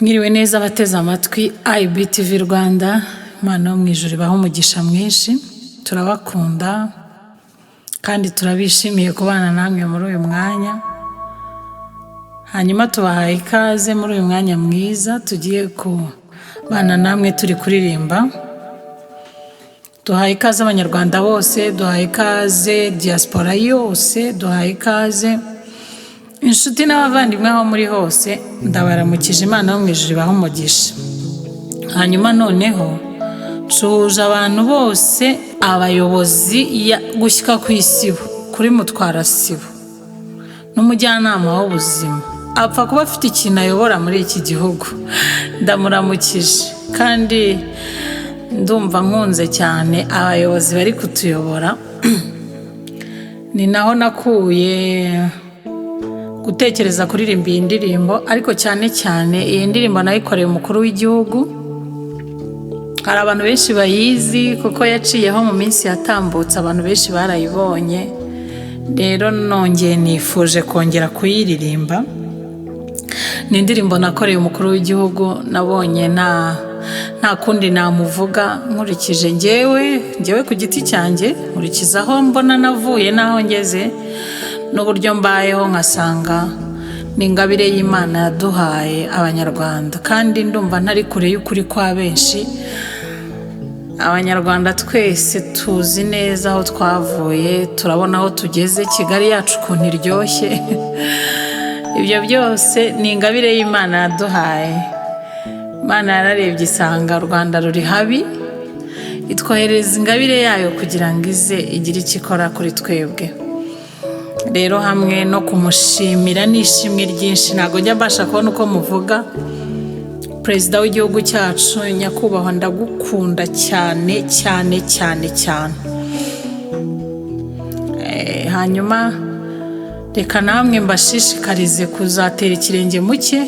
Mwiriwe neza abateze amatwi IBTV Rwanda, Imana yo mu ijuru ibahe umugisha mwinshi. Turabakunda kandi turabishimiye kubana namwe muri uyu mwanya. Hanyuma tubahaye ikaze muri uyu mwanya mwiza tugiye kubana namwe turi kuririmba. Duhaye ikaze abanyarwanda bose, duhaye ikaze diaspora yose, duhaye ikaze inshuti n'abavandimwe aho muri hose. Ndabaramukije, Imana yo mu ijuru ibahe umugisha. Hanyuma noneho nsuhuje abantu bose, abayobozi gushyika ku isibo, kuri mutwara sibo n'umujyanama w'ubuzima, apfa kuba afite ikintu ayobora muri iki gihugu. Ndamuramukije kandi ndumva nkunze cyane abayobozi bari kutuyobora. Ni naho nakuye gutekereza kuririmba iyi ndirimbo, ariko cyane cyane iyi ndirimbo nayikoreye umukuru w'igihugu. Hari abantu benshi bayizi kuko yaciyeho mu minsi yatambutse, abantu benshi barayibonye. Rero nongeye nifuje kongera kuyiririmba. Ni indirimbo nakoreye umukuru w'igihugu, nabonye nta kundi namuvuga nkurikije njyewe ku giti cyanjye, nkurikiza aho mbona navuye n'aho ngeze n'uburyo mbayeho, nkasanga ni ingabire y'Imana yaduhaye abanyarwanda, kandi ndumva ntari kure y'ukuri kwa benshi. Abanyarwanda twese tuzi neza aho twavuye, turabona aho tugeze, Kigali yacu ukuntu iryoshye. Ibyo byose ni ingabire y'Imana yaduhaye. Imana yararebye isanga u Rwanda ruri habi, itwohereza ingabire yayo kugira ngo ize igire icyo ikora kuri twebwe. Rero hamwe no kumushimira n'ishimwe ryinshi, ntabwo njya mbasha kubona uko muvuga. Perezida w'igihugu cyacu nyakubahwa, ndagukunda cyane cyane cyane cyane. Hanyuma reka namwe mbashishikarize kuzatera ikirenge mu cye.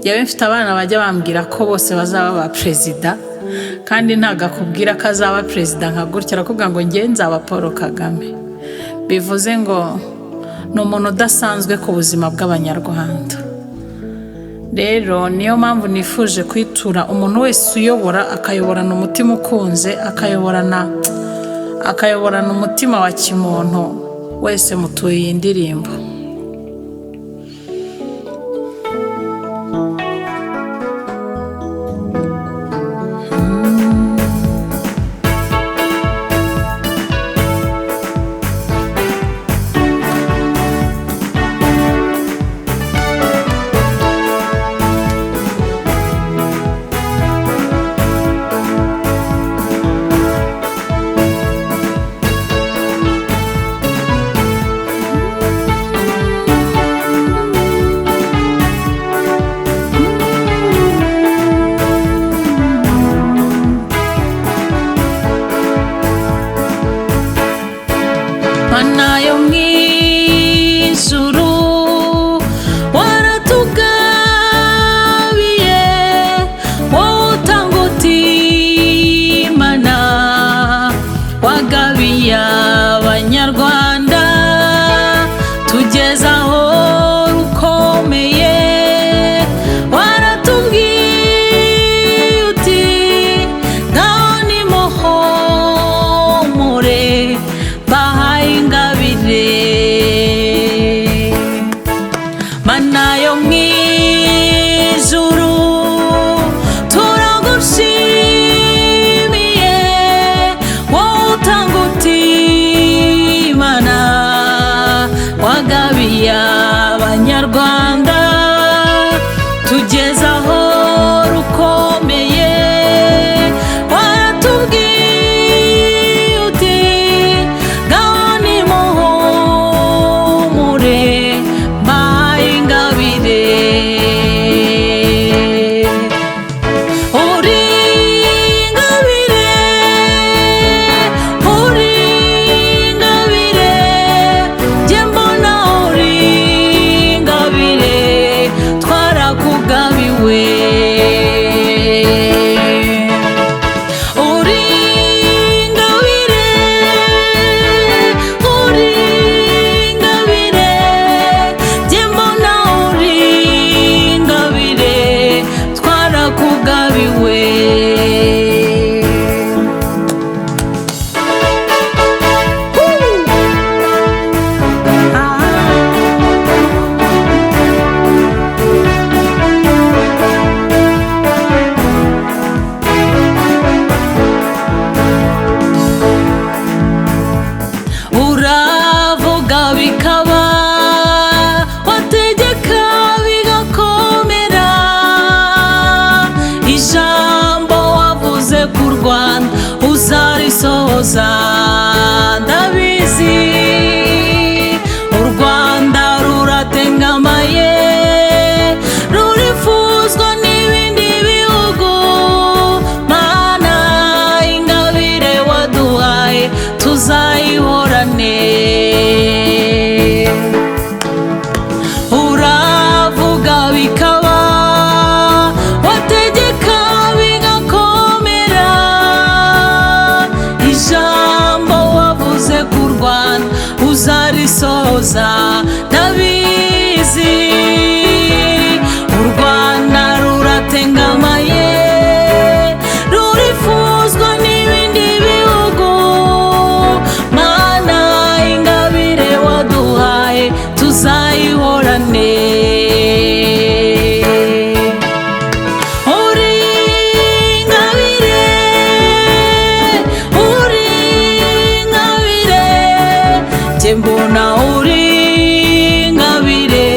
Yewe mfite abana bajya bambwira ko bose bazaba ba perezida, kandi ntabwo akubwira ko azaba perezida nka gutya, arakubwira ngo njye nzaba Paul Kagame. Bivuze ngo ni umuntu udasanzwe ku buzima bw'abanyarwanda. Rero niyo mpamvu nifuje kwitura umuntu wese uyobora, akayoborana umutima ukunze, akayoborana umutima wa kimuntu wese mutuye iyi ndirimbo. ijambo wavuze ku Rwanda uzarisohoza ndabizi. U Rwanda ruratengamaye rurifuzwa n'ibindi bihugu, Mana ingabire waduhaye tuzayihorane. Uravuga bikaba, wategeka bigakomera, ijambo wavuze ku Rwanda uzarisohoza ndabizi. U Rwanda ruratengamaye rurifuzwa n'ibindi bihugu, Mana ingabire waduhaye tuzayihorane. Uri ingabire, uri ingabire, jye mbona uri ingabire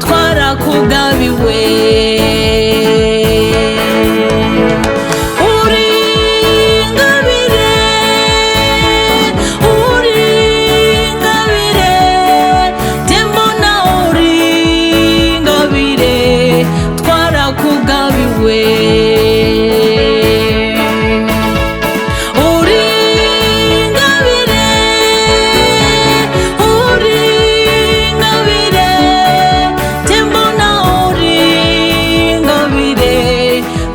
twarakugabiwe. Uri ingabire, uri ingabire, jye mbona uri ingabire twarakugabiwe. Uri ingabire, uri ingabire, jye mbona uri ingabire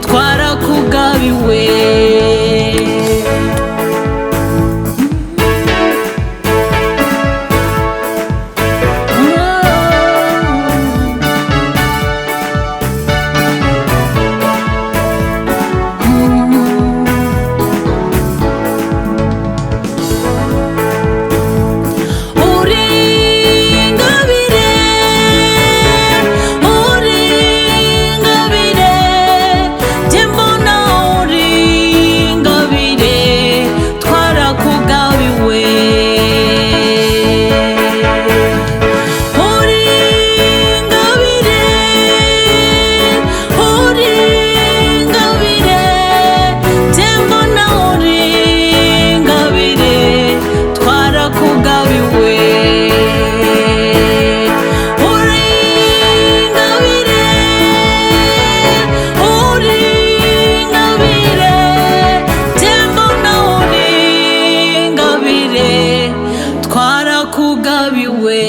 twarakugabiwe. Uri ingabire, uri ingabire, jye mbona uri ingabire twarakugabiwe. Uri ingabire, uri ingabire, jye mbona uri ingabire twarakugabiwe. Uri ingabire, uri ingabire, jye mbona uri ingabire twarakugabiwe.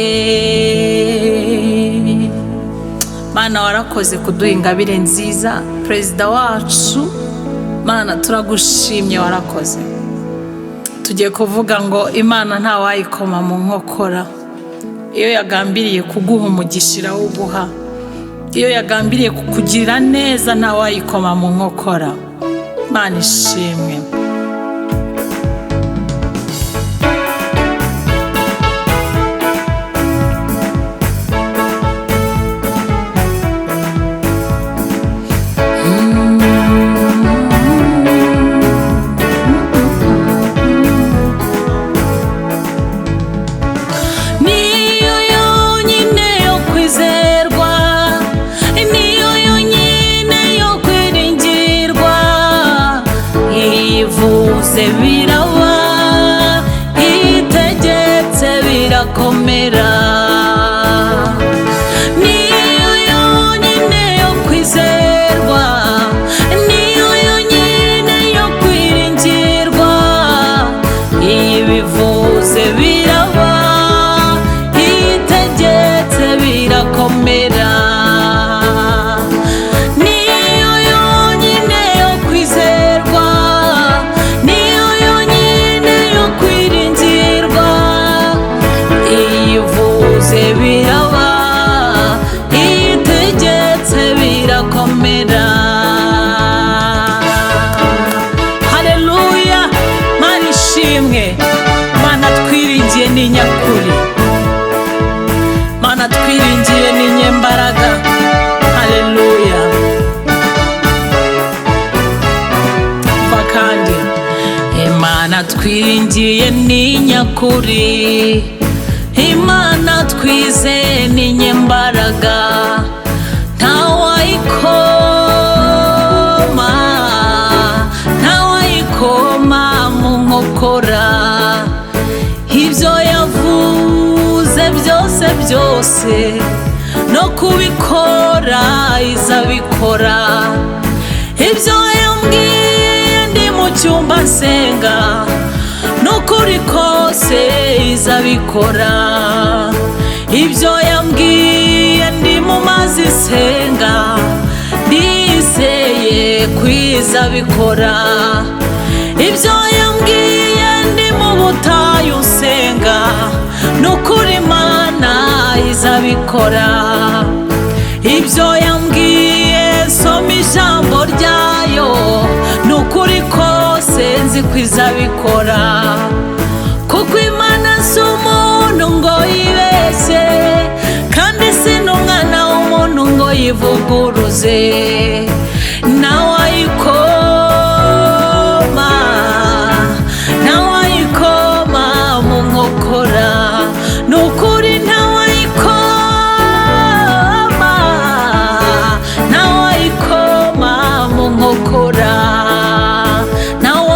Mana warakoze kuduha ingabire nziza, Perezida wacu, Mana turagushimye, warakoze. Tugiye kuvuga ngo Imana ntawayikoma mu nkokora. Iyo yagambiriye kuguha umugisha irawuguha, iyo yagambiriye kukugirira neza ntawayikoma mu nkokora. Mana ishimwe. Niyo yonyine yo kwizerwa, niyo yonyine yo kwiringirwa, ivuze biraba, itegetse birakomera. Niyo yonyine yo kwizerwa, niyo yonyine yo kwiringirwa, ibivuze biraba, itegetse birakomera. Niyo yonyine yo kwizerwa, niyo yonyine yo kwiringirwa, ivuze biraba, itegetse birakomera. Haleluya, Mana ishimwe. Mana twiringiye ni nyakuri, Mana twiringiye ni nyembaraga. Haleluya. Va kandi, Imana twiringiye ni nyakuri, Imana twizeye ni nyembaraga, ntawayikoma byose no kubikora izabikora. Ibyo yambwiye ndi mu cyumba nsenga n'ukuri kose izabikora. Ibyo yambwiye ndi mu mazi senga ndizeye ko izabikora. Ibyo yambwiye ndi mu butayu senga n'ukuri Imana izabikora. Ibyo yambwiye soma ijambo ryayo n'ukuri kose nzi ko izabikora. Kuko Imana si umuntu ngo yibeshye, kandi si n'umwana w'umuntu ngo yivuguruze. Nawe ayikoma mu nkokora n'ukuri. Nawe ayikoma mu nkokora. Nawe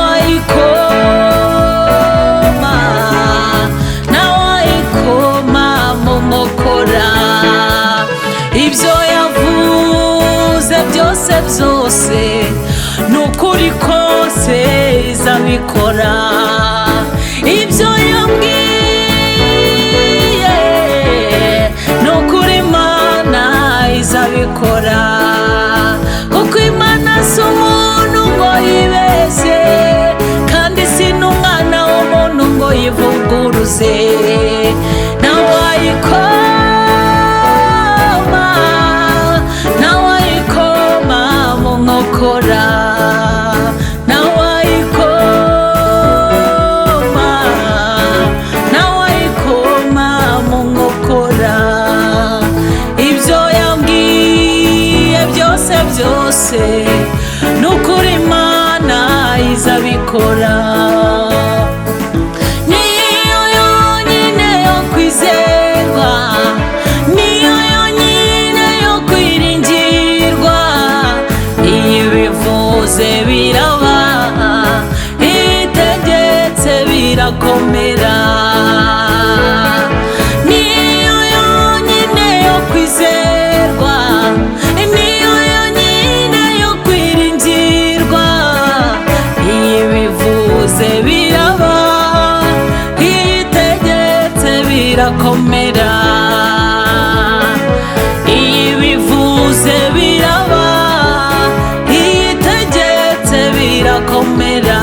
ayikoma mu nkokora. Ibyo yavuze byose n'ukuri kose izabikora. Ibyo yambwiye n'ukuri Imana izabikora. Kuko Imana si umuntu ngo yibeshye, kandi si n'umwana w'umuntu ngo yivuguruze. Nawe ayikoma mu nkokora. Nawe ayikoma mu nkokora. Ibyo yambwiye byose n'ukuri Imana izabikora. Niyo yonyine yo kwizerwa, niyo yonyine yo kwiringirwa. Iyo ibivuze biraba, itegetse birakomera. Niyo yonyine yo kwizerwa, niyo yonyine yo kwiringirwa. Iyo ibivuze biraba, itegetse birakomera. Iyo ibivuze biraba, itegetse birakomera.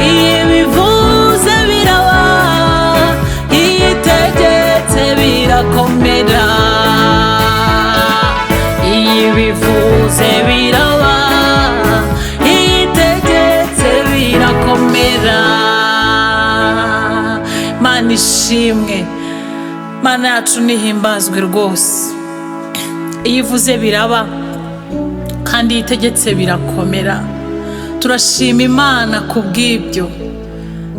Iyo ibivuze biraba, itegetse birakomera. Iyo ibivuze biraba, itegetse birakomera. Mana ishimwe, Mana yacu nihimbazwe rwose. Iyo ivuze biraba kandi itegetse birakomera. Turashima Imana kubw'ibyo.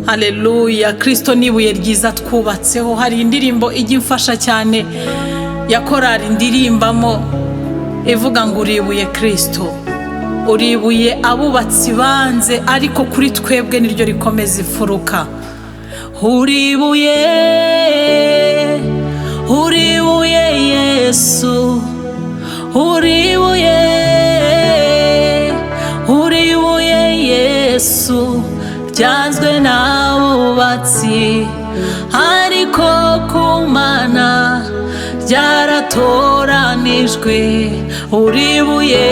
Haleluya. Kristo nibuye ryiza twubatseho. Hari indirimbo ijya imfasha cyane ya korali ndirimbamo ivuga ngo uribuye Kristo, uribuye abubatsi banze, ariko kuri twebwe niryo rikomeza imfuruka. Uribuye Yesu, uribuye Yesu. Byanzwe n'abubatsi, ariko ku Mana byaratoranijwe. Uribuye.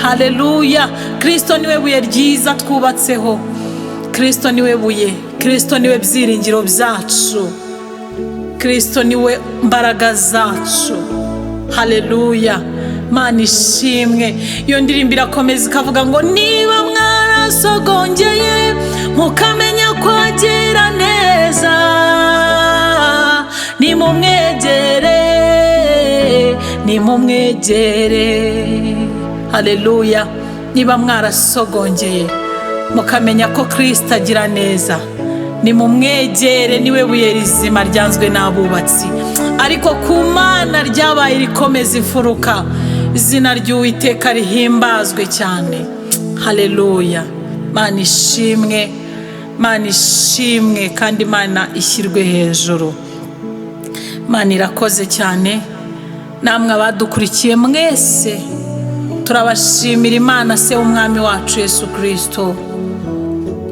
Haleluya. Kristo niwe buye ryiza twubatseho. Kristo niwe buye, Kristo niwe byiringiro byacu, Kristo niwe mbaraga zacu. Haleluya. Mana ishimwe. Iyo ndirimbo irakomeza ikavuga ngo niba mwarasogongeye mukamenya ko agira neza, nimumwegere. Haleluya. Niba mwarasogongeye mukamenya ko Kristo agira neza, nimumwegere. Niwe buye rizima ryanzwe n'abubatsi, ariko ku Mana ryabaye rikomeza imfuruka. Izina ry'Uwiteka rihimbazwe cyane. Haleluya. Mana ishimwe, Mana ishimwe kandi Mana ishyirwe hejuru. Mana irakoze cyane, namwe abadukurikiye mwese turabashimira Imana se w'umwami wacu Yesu Kristo,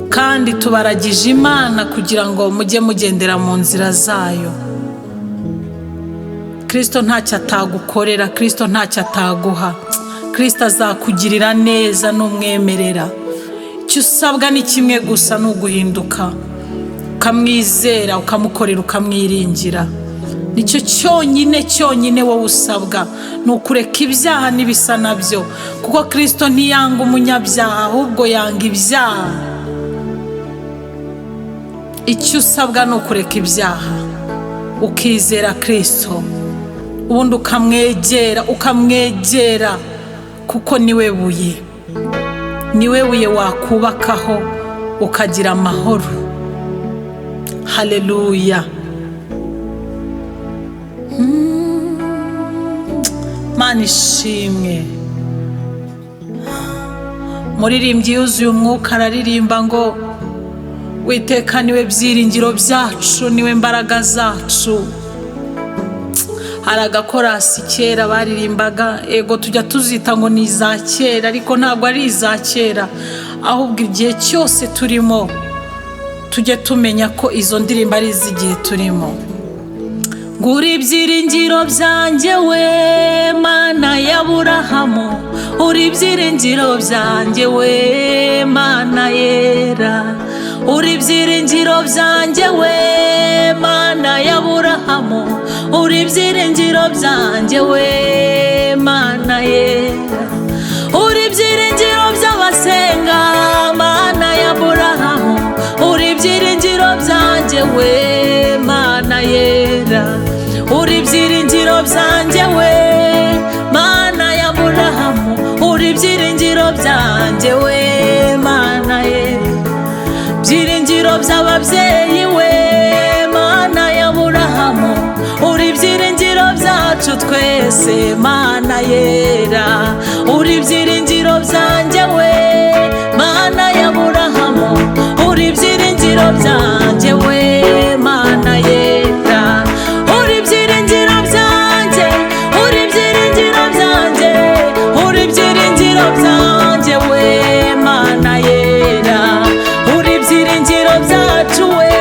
kandi tubaragije Imana kugira ngo mujye mugendera mu nzira zayo. Kristo ntacyo atagukorera, Kristo ntacyo ataguha. Kristo azakugirira neza n'umwemerera. Icyo usabwa ni kimwe gusa, ni uguhinduka ukamwizera, ukamukorera, ukamwiringira. Nicyo cyonyine wowe usabwa, ni ukureka ibyaha n'ibisa nabyo, kuko Kristo ntiyanga umunyabyaha, ahubwo yanga ibyaha. Icyo usabwa ni ukureka ibyaha ukizera Kristo, ubundi ukamwegera, kuko niwe buye wakubakaho ukagira amahoro. Haleluya. Mana ishimwe. Muririmbyi yuzuye umwuka araririmba ngo Uwiteka niwe byiringiro byacu, niwe mbaraga zacu. Hari agakorasi kera baririmbaga, ego tujya tuzita ngo ni iza kera, ariko ntabwo ari iza kera, ahubwo igihe cyose turimo tujye tumenya ko izo ndirimbo ari iz'igihe turimo. Nguri ibyiringiro byanjye we Mana ya Aburahamu, uri ibyiringiro byanjye we Mana yera, uri ibyiringiro byanjye we Mana ya Aburahamu, uri ibyiringiro byanjye we Mana yera, uri ibyiringiro by'abasenga Mana ya Aburahamu, uri ibyiringiro byanjye we Mana yera, uri ibyiringiro byanjye we Mana ya Aburahamu, uri ibyiringiro byanjye we Mana yera, byiringiro by'ababyeyi we Mana ya Aburahamu, uri ibyiringiro byacu twese Mana yera, uri ibyiringiro byanjye we Mana ya Aburahamu, uri ibyiringiro byanjye we Mana yera, uri ibyiringiro byanjye, uri ibyiringiro byanjye, uri ibyiringiro byanjye we Mana yera, uri ibyiringiro byacu we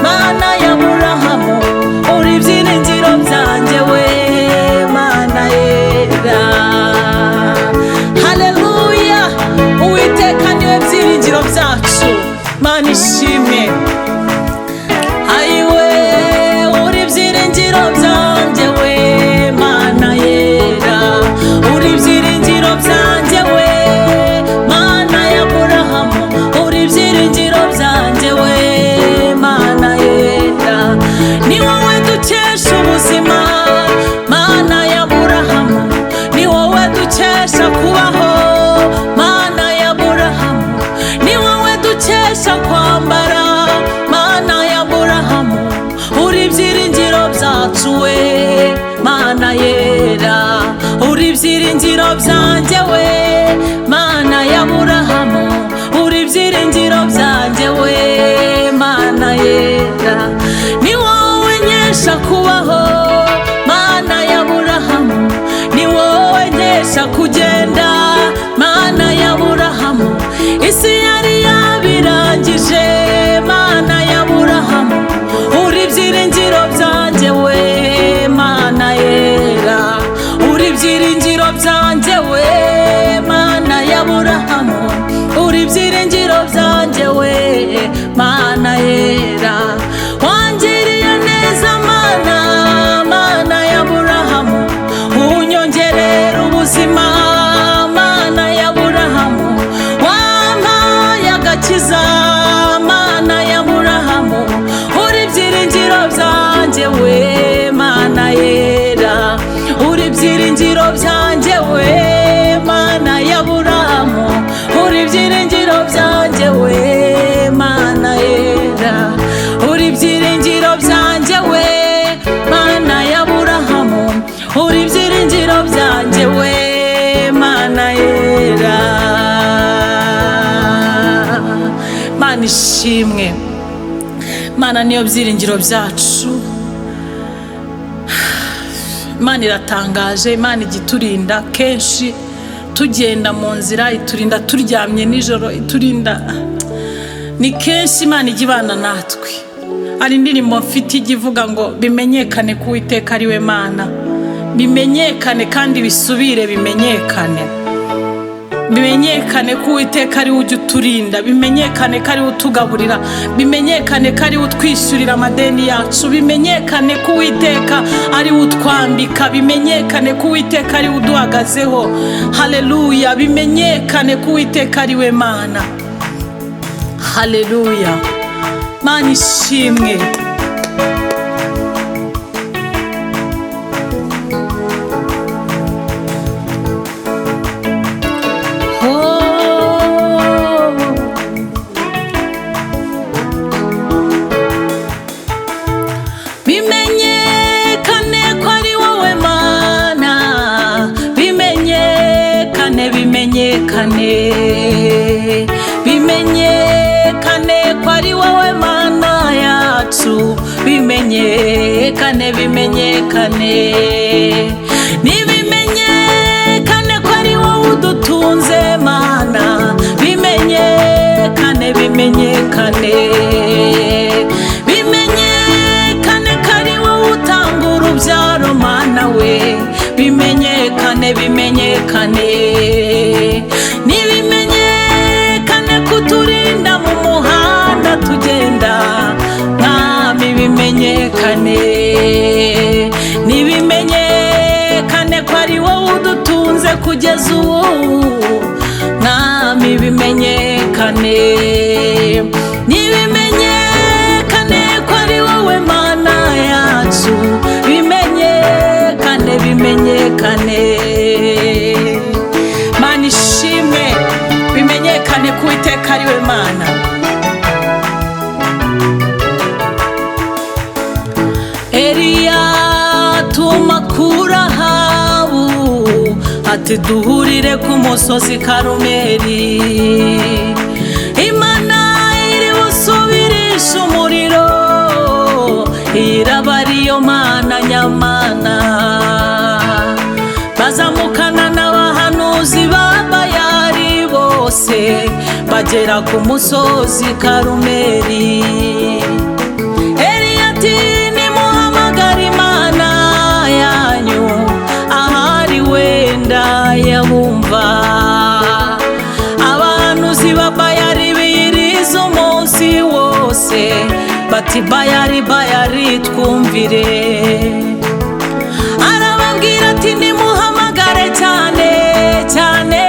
Mana ya Aburahamu, uri ibyiringiro byanjye we Mana yera. Haleluya. Uwiteka niwe byiringiro byacu. Mana ishimwe. Ayiwe, uri ibyiringiro byanjye we Mana yera, uri ibyiringiro byanjye we Mana ya Aburahamu, uri ibyiringiro byanjye we Mana yera, ni wowe dukesha ubuzima Mana ya Aburahamu, ni wowe dukesha kubaho Mana ya Aburahamu, ni wowe dukesha kwambara Mana ya Aburahamu, uri ibyiringiro byacu we Mana yera, uri ibyiringiro byanjye we Mana ya Aburahamu, uri ibyiringiro byanjye we Mana yera, ni wowe nkesha kubaho Mana ya Aburahamu, ni wowe nkesha kugenda Mana ya Aburahamu, isi yari yabirangije Mana ya Aburahamu, uri ibyiringiro byanjye we Mana yera, uri ibyiringiro byanjye we Mana ya Aburahamu, uri ibyiringiro byanjye we Mana yera, wangiriye neza Mana, Mana ya Aburahamu, unyongerera ubuzima Mana ya Aburahamu, wampaye agakiza Mana ya Aburahamu, uri ibyiringiro byanjye we Mana yera, uri ibyiringiro byanjye we Mana ya Aburahamu, uri ibyiringiro byanjye we Mana yera, uri ibyiringiro byanjye we Mana ya Aburahamu, uri ibyiringiro byanjye we Mana yera. Mana ishimwe. Mana niyo byiringiro byacu. Imana iratangaje, Imana igiturinda kenshi tugenda mu nzira, iturinda turyamye nijoro, iturinda ni kenshi. Imana igibana natwe. Ari indirimbo mfite igivuga ngo bimenyekane ko Uwiteka ari we Mana, bimenyekane kandi bisubire bimenyekane. Bimenyekane ko Uwiteka ari ujya uturinda, bimenyekane ko ari utugaburira, bimenyekane ko ari utwishyurira amadeni yacu, bimenyekane ko Uwiteka ari utwambika, bimenyekane ko Uwiteka ari uduhagazeho. Haleluya. Bimenyekane ko Uwiteka ari we Mana. Haleluya. Mana ishimwe. Bimenyekane ko ari wowe Mana yacu, bimenyekane, bimenyekane. Nibimenyekane ko ari wowe udutunze Mana, bimenyekane, bimenyekane. Bimenyekane ko ari wowe utanga urubyaro Mana we, bimenyekane, bimenyekane. Nibimenyekane kuturinda mu muhanda tugenda Mwami, bimenyekane. Nibimenyekane ko ari wowe udutunze kugeza ubu Mwami, bimenyekane. Nibimenyekane ko ari wowe Mana yacu, bimenyekane, bimenyekane. Mana ishimwe. Bimenyekane ko Uwiteka ari we Mana. Eliya atuma kuri Ahabu ati duhurire ku musozi Karumeli. Imana iri busubirisha umuriro, iraba ariyo Mana nyamana. Bazamukana n'abahanuzi ba Bayali bose bagera ku musozi Karumeli. Eliya ati nimuhamagare Imana yanyu, ahari wenda yabumva. Abahanuzi ba Bayali biriza umunsi wose bati Bayali, Bayali twumvire. Arababwira ati nimuhamagare cyane cyane,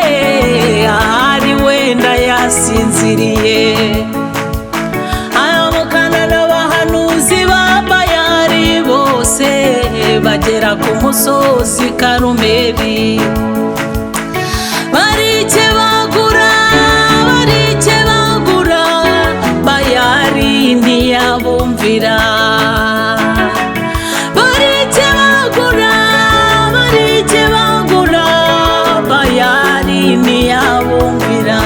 ahari wenda yasinziriye. Aramukana n'abahanuzi ba Bayali bose bagera ku musozi Karumeli. Barikebagura, barikebagura, Bayali ntiyabumvira. Barikebagura, barikebagura, Bayali ntiyabumvira.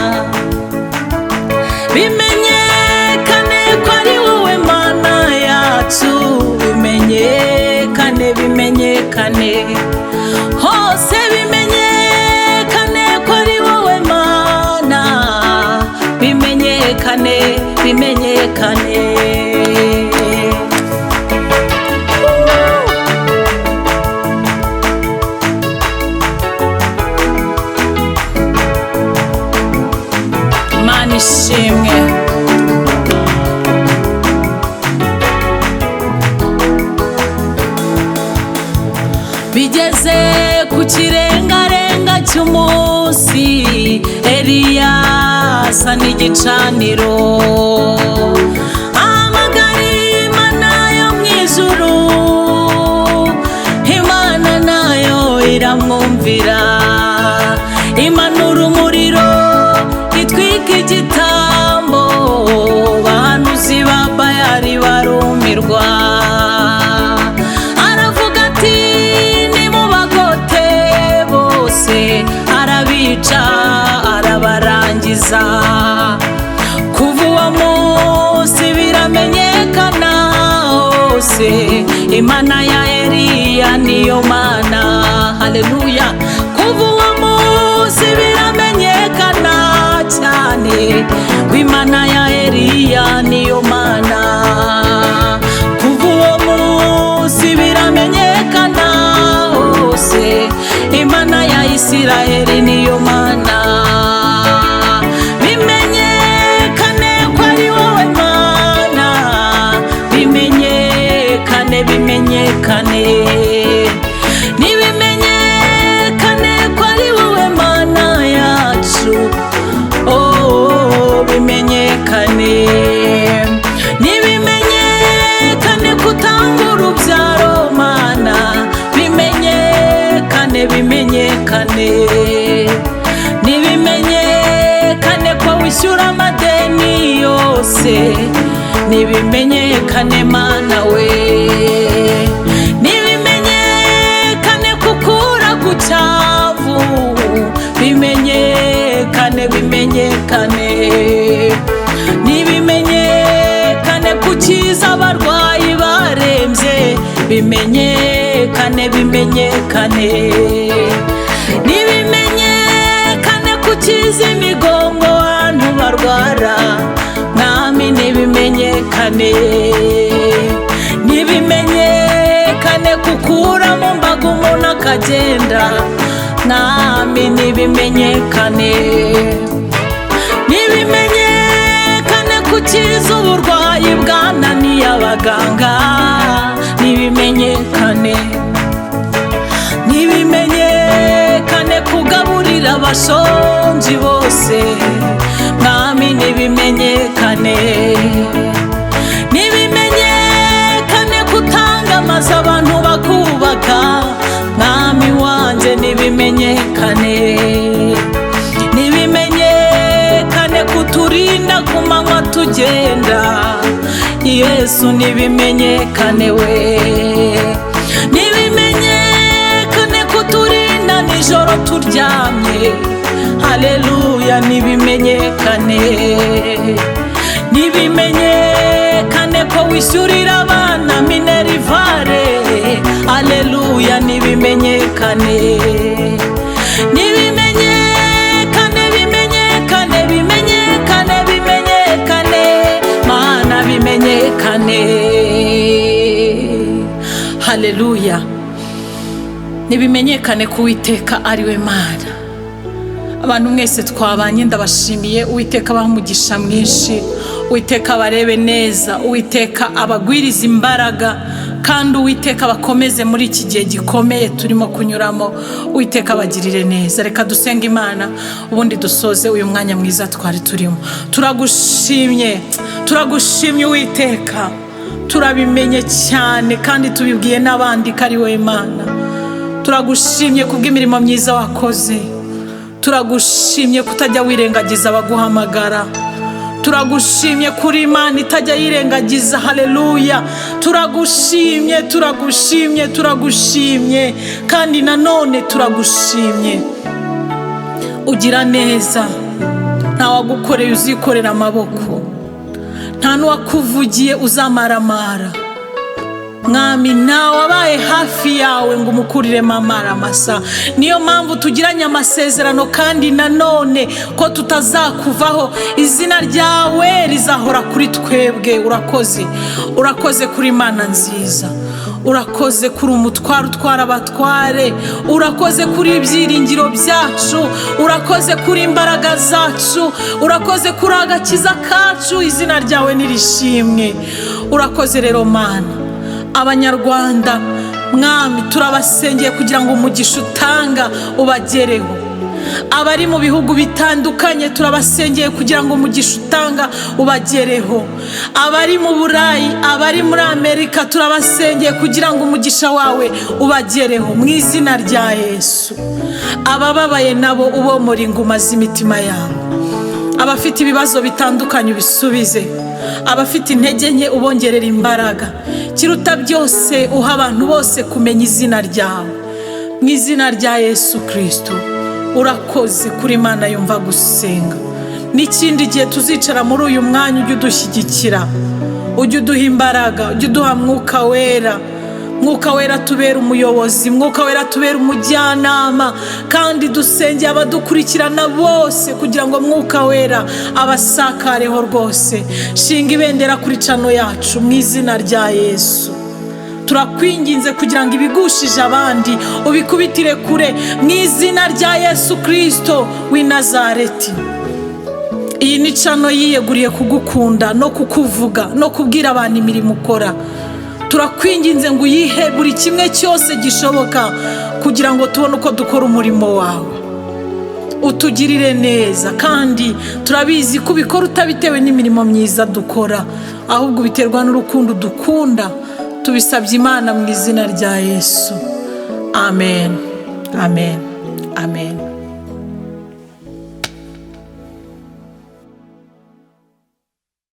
Bimenyekane ko ari wowe Mana yacu, bimenyekane, bimenyekane. Hose bimenyekane ko ari wowe Mana, bimenyekane, bimenyekane. Mana ishimwe. Bigeze ku kirengarenga cy'umunsi, Eliya asa n'igicaniro. Ahamagara Imana yo mu ijuru, Imana nayo iramwumvira. Imanura umuriro itwika igitambo, bahanuzi ba Bayali barumirwa. Aravuga ati nimubagote bose, arabica arabarangiza. Kuva uwo yose. Imana ya Eliya niyo mana. Haleluya. Kuva uwo munsi biramenyekana cyane, Imana ya Eliya niyo mana. Kuva uwo munsi biramenyekana hose, Imana ya Isiraheli niyo mana. Bimenyekane ko ari wowe mana, bimenyekane, bimenyekane, nibimenyekane ko ari wowe mana yacu. Oh, bimenyekane, nibimenyekane kutanga urubyaro mana, bimenyekane, bimenyekane, nibimenyekane ko wishyura amadeni yose, nibimenyekane mana we, nibimenyekane kukura ku cyavu, bimenyekane, bimenyekane, nibimenyekane kukiza abarwayi barembye, bimenyekane, bimenyekane, nibimenyekane kukiza imigongo abantu barwara, mwami nibimenyekane, nibimenyekane kukura mu mbaga umuntu akagenda, mwami nibimenyekane, nibimenyekane kukiza uburwayi bwananiye abaganga, nibimenyekane, nibimenyekane kugaburira abashonji bose, mwami nibimenyekane, nibimenyekane kutanga amazu abantu bakubaka, mwami wanje nibimenyekane, nibimenyekane kuturinda ku manywa tugenda, Yesu nibimenyekane we, nibimenyekane kuturinda nijoro turyamye, haleluya, nibimenyekane, nibimenyekane ko wishyurira abana minerivare, haleluya, nibimenyekane, nibimenyekane, bimenyekane, bimenyekane, bimenyekane, mana bimenyekane, haleluya, nibimenyekane ko Uwiteka ari we mana. Abantu mwese twabanye ndabashimiye, Uwiteka abaha umugisha mwinshi, Uwiteka barebe neza, Uwiteka abagwiriza imbaraga, kandi Uwiteka bakomeze muri iki gihe gikomeye turimo kunyuramo, Uwiteka bagirire neza. Reka dusenga Imana ubundi dusoze uyu mwanya mwiza twari turimo. Turagushimye, turagushimye Uwiteka, turabimenye cyane kandi tubibwiye n'abandi ko ari wowe Mana. Turagushimye kubw'imirimo myiza wakoze, turagushimye kutajya wirengagiza abaguhamagara, turagushimye kuri Imana itajya yirengagiza, haleluya, turagushimye, turagushimye, turagushimye, kandi nanone turagushimye. Ugira neza, nta wagukoreye uzikorera amaboko, nta n'uwakuvugiye uzamaramara, mwami nta wabaye hafi yawe ngo umukuriremo amaramasa. Niyo mpamvu tugiranye amasezerano kandi nanone ko tutazakuvaho, izina ryawe rizahora kuri twebwe. Urakoze, urakoze kuri Imana nziza, urakoze kuri umutwaro utwara abatware, urakoze kuri ibyiringiro byacu, urakoze kuri imbaraga zacu, urakoze kuri agakiza kacu, izina ryawe nirishimwe. Urakoze rero Mana. Abanyarwanda mwami turabasengeye kugira ngo umugisha utanga ubagereho. Abari mu bihugu bitandukanye turabasengeye kugira ngo umugisha utanga ubagereho. Abari mu Burayi, abari muri Amerika turabasengeye kugira ngo umugisha wawe ubagereho mu izina rya Yesu. Abababaye nabo ubomora inguma z'imitima yabo, abafite ibibazo bitandukanye ubisubize, abafite intege nke ubongerera imbaraga. Kiruta byose uha abantu bose kumenya izina ryawe mu izina rya Yesu Kristo. Urakoze kuri Imana yumva gusenga. N'ikindi gihe tuzicara muri uyu mwanya ujye udushyigikira, ujye uduha imbaraga, ujye uduha mwuka wera. Mwuka wera tubera umuyobozi, mwuka wera tubera umujyanama, kandi dusengeye abadukurikirana bose kugira ngo mwuka wera abasakareho rwose. Shinga ibendera kuri cano yacu mu izina rya Yesu. Turakwinginze kugira ngo ibigushije abandi ubikubitire kure mu izina rya Yesu Kristo w'i Nazareti. Iyi ni cano yiyeguriye kugukunda no kukuvuga no kubwira abantu imirimo ukora. Turakwinginze ngo uyihe buri kimwe cyose gishoboka kugira ngo tubone uko dukora umurimo wawe. Utugirire neza, kandi turabizi ko ubikora utabitewe n'imirimo myiza dukora, ahubwo biterwa n'urukundo dukunda. Tubisabye Imana mu izina rya Yesu. Amen, amen, amen.